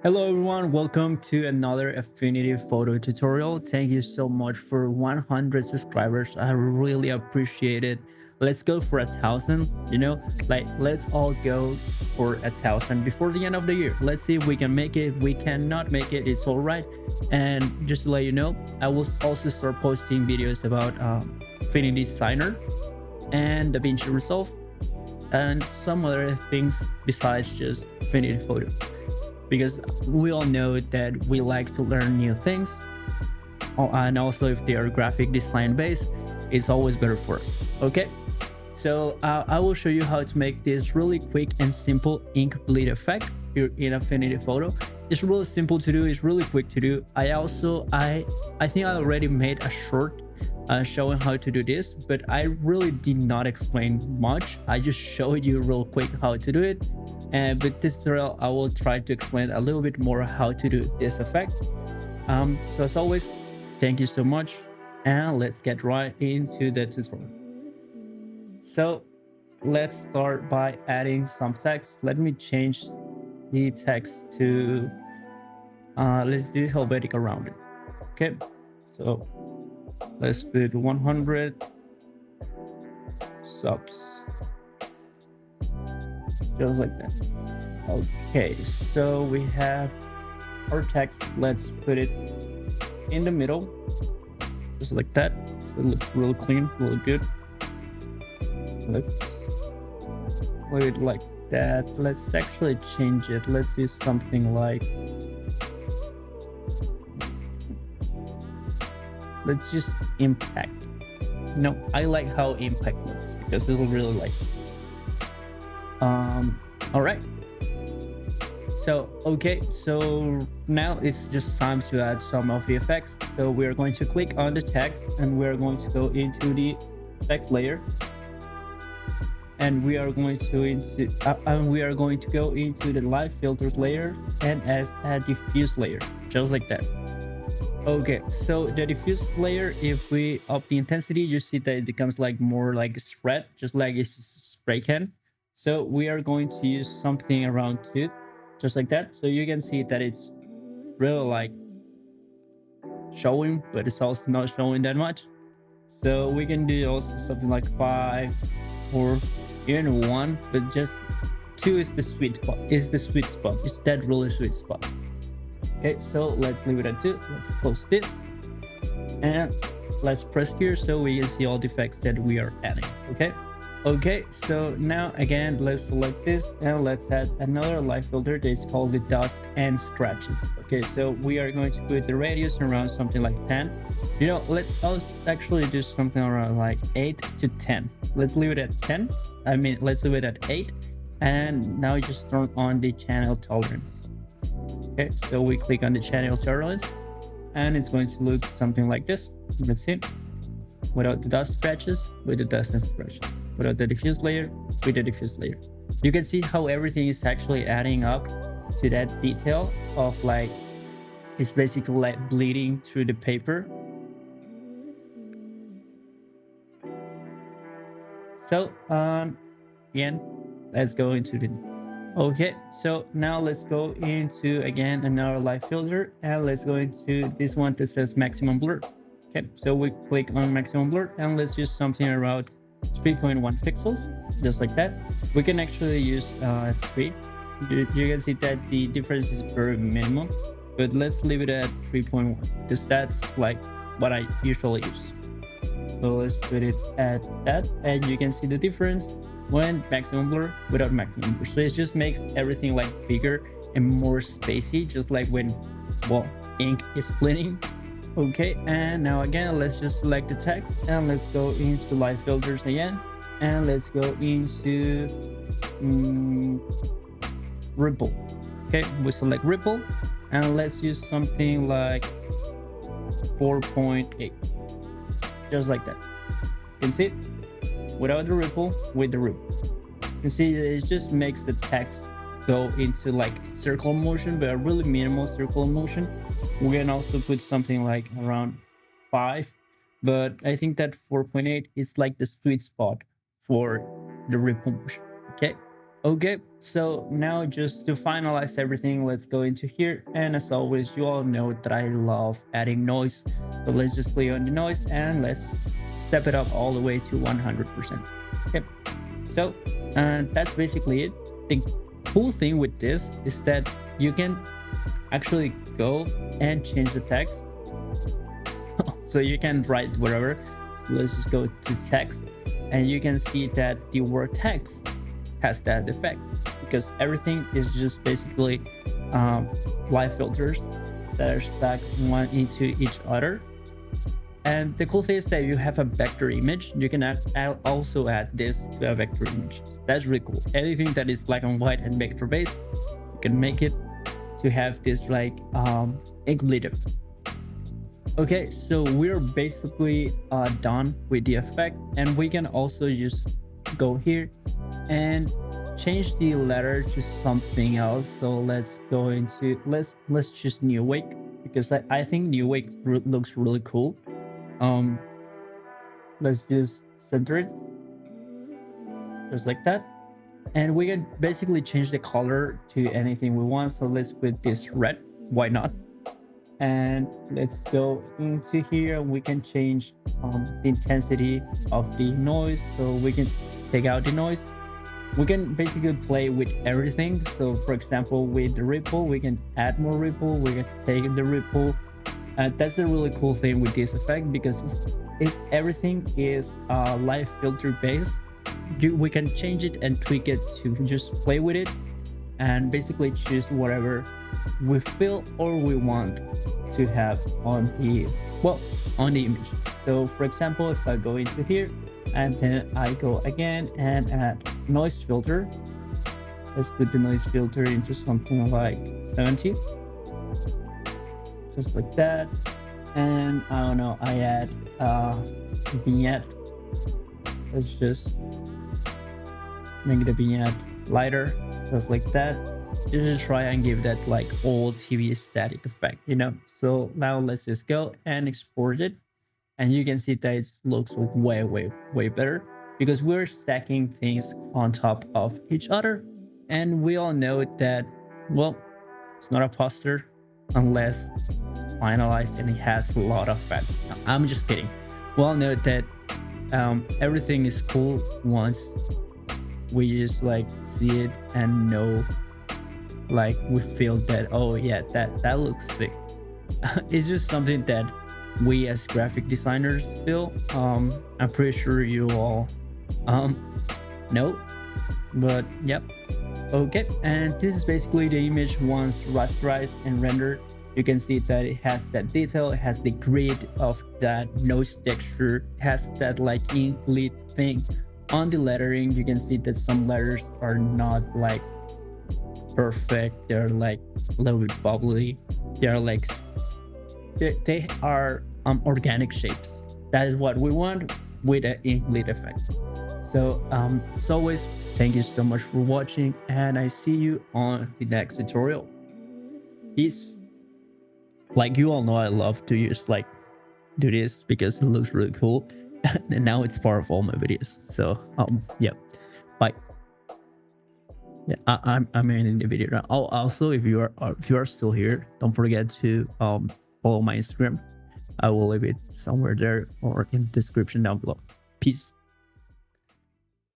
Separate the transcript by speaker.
Speaker 1: Hello everyone, welcome to another Affinity Photo tutorial. Thank you so much for 100 subscribers. I really appreciate it. Let's go for 1,000, like let's all go for 1,000 before the end of the year. Let's see if we can make it. If we cannot make it, it's all right. And just to let you know, I will also start posting videos about Affinity Designer and DaVinci Resolve and some other things besides just Affinity Photo, because we all know that we like to learn new things. And also if they are graphic design based, it's always better for us. Okay, so I will show you how to make this really quick and simple ink bleed effect here in Affinity Photo. It's really simple to do, it's really quick to do. I think I already made a short showing how to do this, but I really did not explain much. I just showed you real quick how to do it, and with this tutorial I will try to explain a little bit more how to do this effect. So as always, thank you so much, and let's get right into the tutorial. So let's start by adding some text. Let me change the text to let's do Helvetic around it. Okay, so let's put 100 subs, just like that. Okay, so we have our text. Let's put it in the middle, just like that. So it looks really clean, really good. Let's put it like that. Let's actually change it. Let's do something like, let's just impact. No, I like how impact looks because this will really like. All right. So, okay, so now it's just time to add some of the effects. So we are going to click on the text and we are going to go into the text layer. And we are going to go into the light filters layers and as a diffuse layer, just like that. Okay, so the diffuse layer, if we up the intensity, you see that it becomes like more like a spread, just like a spray can. So we are going to use something around 2, just like that. So you can see that it's really like showing, but it's also not showing that much. So we can do also something like 5 or even 1, but just 2 is the sweet spot. It's that really sweet spot. Okay, so let's leave it at 2. Let's close this and let's press here so we can see all the effects that we are adding. Okay, so now again let's select this and let's add another light filter that is called the dust and scratches. Okay, so we are going to put the radius around something like 10. Let's actually do something around like 8 to 10. Let's leave it at 10. Let's leave it at 8, and now just turn on the channel tolerance. Okay, so we click on the channel tolerance and it's going to look something like this. Let's see, without the dust scratches, with the dust and scratches, without the diffuse layer, with the diffuse layer. You can see how everything is actually adding up to that detail of like, it's basically like bleeding through the paper. So again, let's go into the, okay, so now let's go into again another light filter and let's go into this one that says maximum blur. Okay, so we click on maximum blur and let's use something around 3.1 pixels, just like that. We can actually use 3. You can see that the difference is very minimum, but let's leave it at 3.1 because that's like what I usually use. So let's put it at that, and you can see the difference when maximum blur without maximum blur. So it just makes everything like bigger and more spacey, just like when, well, ink is splitting. Okay, and now again let's just select the text and let's go into light filters again and let's go into ripple. Okay, we select ripple and let's use something like 4.8, just like that. You can see without the ripple, with the ripple. You can see it just makes the text go into like circle motion, but a really minimal circle motion. We can also put something like around 5, but I think that 4.8 is like the sweet spot for the ripple motion. Okay, Okay, so now just to finalize everything, let's go into here. And as always, you all know that I love adding noise. So let's just play on the noise and let's step it up all the way to 100%. Okay, so that's basically it. The cool thing with this is that you can actually go and change the text. So you can write whatever. Let's just go to text, and you can see that the word text has that effect because everything is just basically light filters that are stacked one into each other. And the cool thing is that you have a vector image. You can also add this to a vector image. That's really cool. Anything that is black and white and vector based, you can make it to have this like incomplete effect. Okay, so we're basically done with the effect, and we can also just go here and change the letter to something else. So let's go into let's choose New Wake because I think New Wake looks really cool. Um, let's just center it just like that, and we can basically change the color to anything we want. So let's put this red. Why not? And let's go into here. We can change the intensity of the noise, so we can take out the noise. We can basically play with everything. So for example, with the ripple, we can add more ripple, we can take the ripple. That's a really cool thing with this effect because everything is light filter based. We can change it and tweak it to just play with it and basically choose whatever we feel or we want to have on the on the image. So for example, if I go into here and then I go again and add noise filter, let's put the noise filter into something like 70, just like that. And I don't know, I add vignette. Let's just make the vignette lighter, just like that. Just try and give that like old TV static effect, you know. So now let's just go and export it, and you can see that it looks way better because we're stacking things on top of each other. And we all know that, well, it's not a poster unless finalized and it has a lot of fat. No, I'm just kidding. We all know that everything is cool once we just like see it and know, like we feel that, oh yeah, that looks sick. It's just something that we as graphic designers feel. I'm pretty sure you all um know, but yep. Okay, and this is basically the image once rasterized and rendered. You can see that it has that detail, it has the grid of that nose texture, it has that like ink bleed thing on the lettering. You can see that some letters are not like perfect, they're like a little bit bubbly, they're like they are organic shapes. That is what we want with an ink bleed effect. So as always, thank you so much for watching, and I see you on the next tutorial. Peace. Like you all know, I love to use like do this because it looks really cool, and now it's part of all my videos. So yeah, bye. Yeah, I'm ending the video now. Oh, also, if you are still here, don't forget to follow my Instagram. I will leave it somewhere there or in the description down below. Peace.